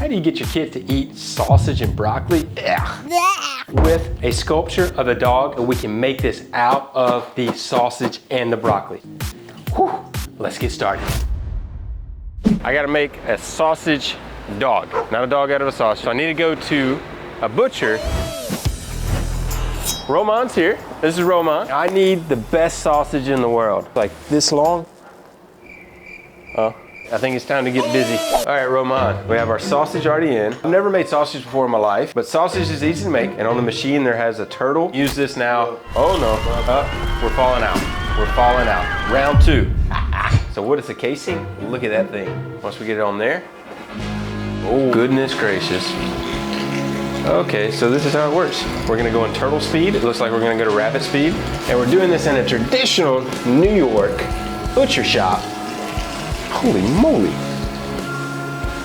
How do you get your kid to eat sausage and broccoli? With a sculpture of the dog, we can make this out of the sausage and the broccoli. Whew. Let's get started. I gotta make a sausage dog, not a dog out of a sausage. So I need to go to a butcher. Roman's here. This is Roman. I need the best sausage in the world. Like this long. Oh, I think it's time to get busy. All right, Roman, we have our sausage already in. I've never made sausage before in my life, but sausage is easy to make. And on the machine, there has a turtle. Use this now. Oh no, we're falling out. We're falling out. Round 2. So what is the casing? Look at that thing. Once we get it on there. Oh, goodness gracious. Okay, so this is how it works. We're gonna go in turtle speed. It looks like we're gonna go to rabbit speed. And we're doing this in a traditional New York butcher shop. Holy moly.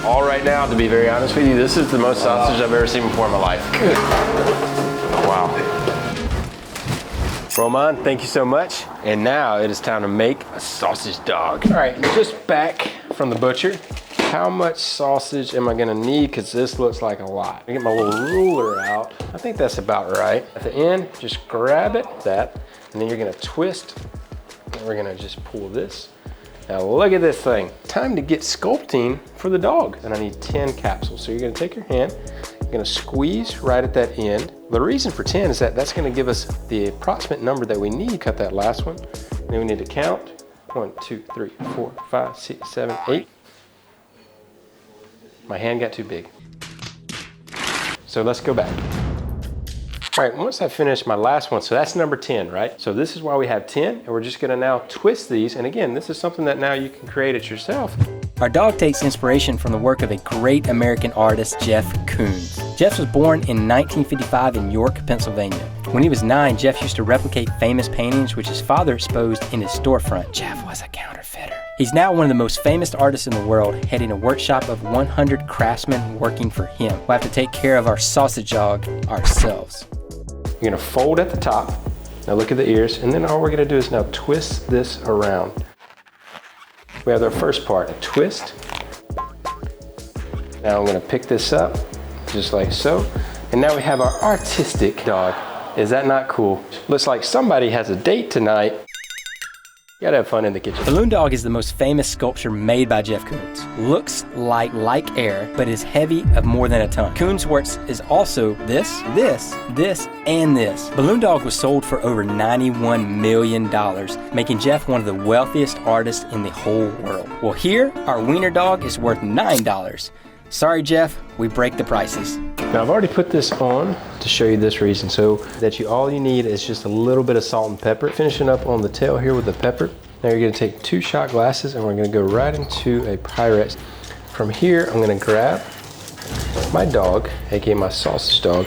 All right now, to be very honest with you, this is the most sausage I've ever seen before in my life. Good. Wow. Roman, thank you so much. And now it is time to make a sausage dog. All right, just back from the butcher. How much sausage am I gonna need? Because this looks like a lot. I get my little ruler out. I think that's about right. At the end, just grab it, and then you're gonna twist, and we're gonna just pull this. Now look at this thing. Time to get sculpting for the dog. And I need 10 capsules. So you're gonna take your hand, you're gonna squeeze right at that end. The reason for 10 is that that's gonna give us the approximate number that we need. Cut that last one. And then we need to count. 1, 2, 3, 4, 5, 6, 7, 8. My hand got too big. So let's go back. All right, once I finish my last one, so that's number 10, right? So this is why we have 10, and we're just gonna now twist these. And again, this is something that now you can create it yourself. Our dog takes inspiration from the work of a great American artist, Jeff Koons. Jeff was born in 1955 in York, Pennsylvania. When he was 9, Jeff used to replicate famous paintings which his father exposed in his storefront. Jeff was a counterfeiter. He's now one of the most famous artists in the world, heading a workshop of 100 craftsmen working for him. We'll have to take care of our sausage dog ourselves. You're gonna fold at the top. Now look at the ears, and then all we're gonna do is now twist this around. We have our first part, a twist. Now I'm gonna pick this up, just like so. And now we have our artistic dog. Is that not cool? Looks like somebody has a date tonight. You gotta have fun in the kitchen. Balloon Dog is the most famous sculpture made by Jeff Koons. Looks like air, but is heavy of more than a ton. Koons' works is also this, and this. Balloon Dog was sold for over $91 million, making Jeff one of the wealthiest artists in the whole world. Well, here, our wiener dog is worth $9. Sorry, Jeff, we break the prices. Now I've already put this on to show you this reason, so that all you need is just a little bit of salt and pepper. Finishing up on the tail here with the pepper. Now you're gonna take 2 shot glasses and we're gonna go right into a Pyrex. From here, I'm gonna grab my dog, aka my sausage dog,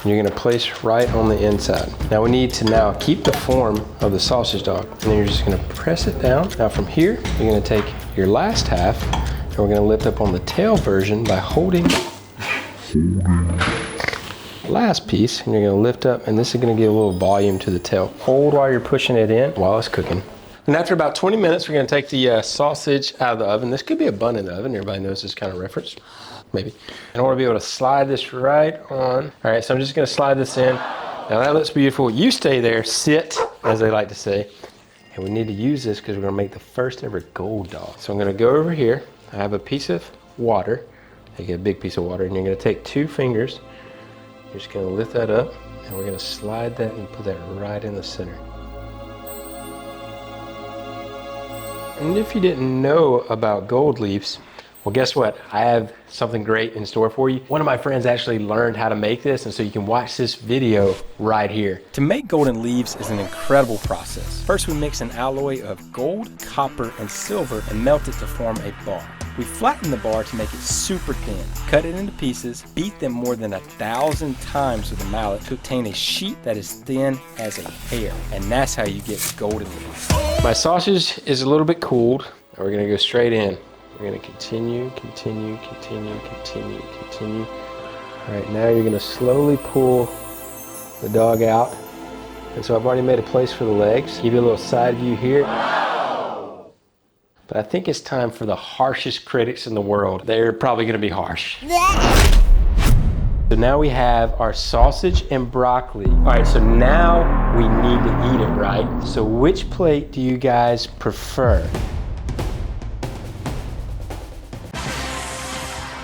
and you're gonna place right on the inside. Now we need to now keep the form of the sausage dog, and then you're just gonna press it down. Now from here, you're gonna take your last half, and we're gonna lift up on the tail version by holding last piece, and you're gonna lift up, and this is gonna give a little volume to the tail. Hold while you're pushing it in while it's cooking. And after about 20 minutes, we're gonna take the sausage out of the oven. This could be a bun in the oven. Everybody knows this kind of reference, maybe. And I wanna be able to slide this right on. All right, so I'm just gonna slide this in. Now that looks beautiful. You stay there, sit, as they like to say. And we need to use this because we're gonna make the first ever gold dog. So I'm gonna go over here. I have a piece of water. Take a big piece of water, and you're gonna take 2 fingers. You're just gonna lift that up, and we're gonna slide that and put that right in the center. And if you didn't know about gold leaves, well, guess what? I have something great in store for you. One of my friends actually learned how to make this, and so you can watch this video right here. To make golden leaves is an incredible process. First, we mix an alloy of gold, copper, and silver and melt it to form a bar. We flatten the bar to make it super thin, cut it into pieces, beat them more than 1,000 times with a mallet to obtain a sheet that is thin as a hair. And that's how you get golden leaves. My sausage is a little bit cooled, and we're gonna go straight in. We're gonna continue. All right, now you're gonna slowly pull the dog out. And so I've already made a place for the legs. Give you a little side view here. But I think it's time for the harshest critics in the world. They're probably gonna be harsh. So now we have our sausage and broccoli. All right, so now we need to eat it, right? So which plate do you guys prefer?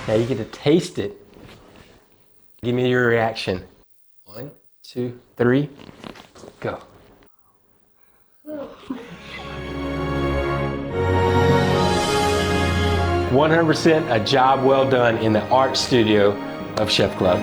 Now you get to taste it. Give me your reaction. 1, 2, 3, go. 100% a job well done in the art studio of Chefclub.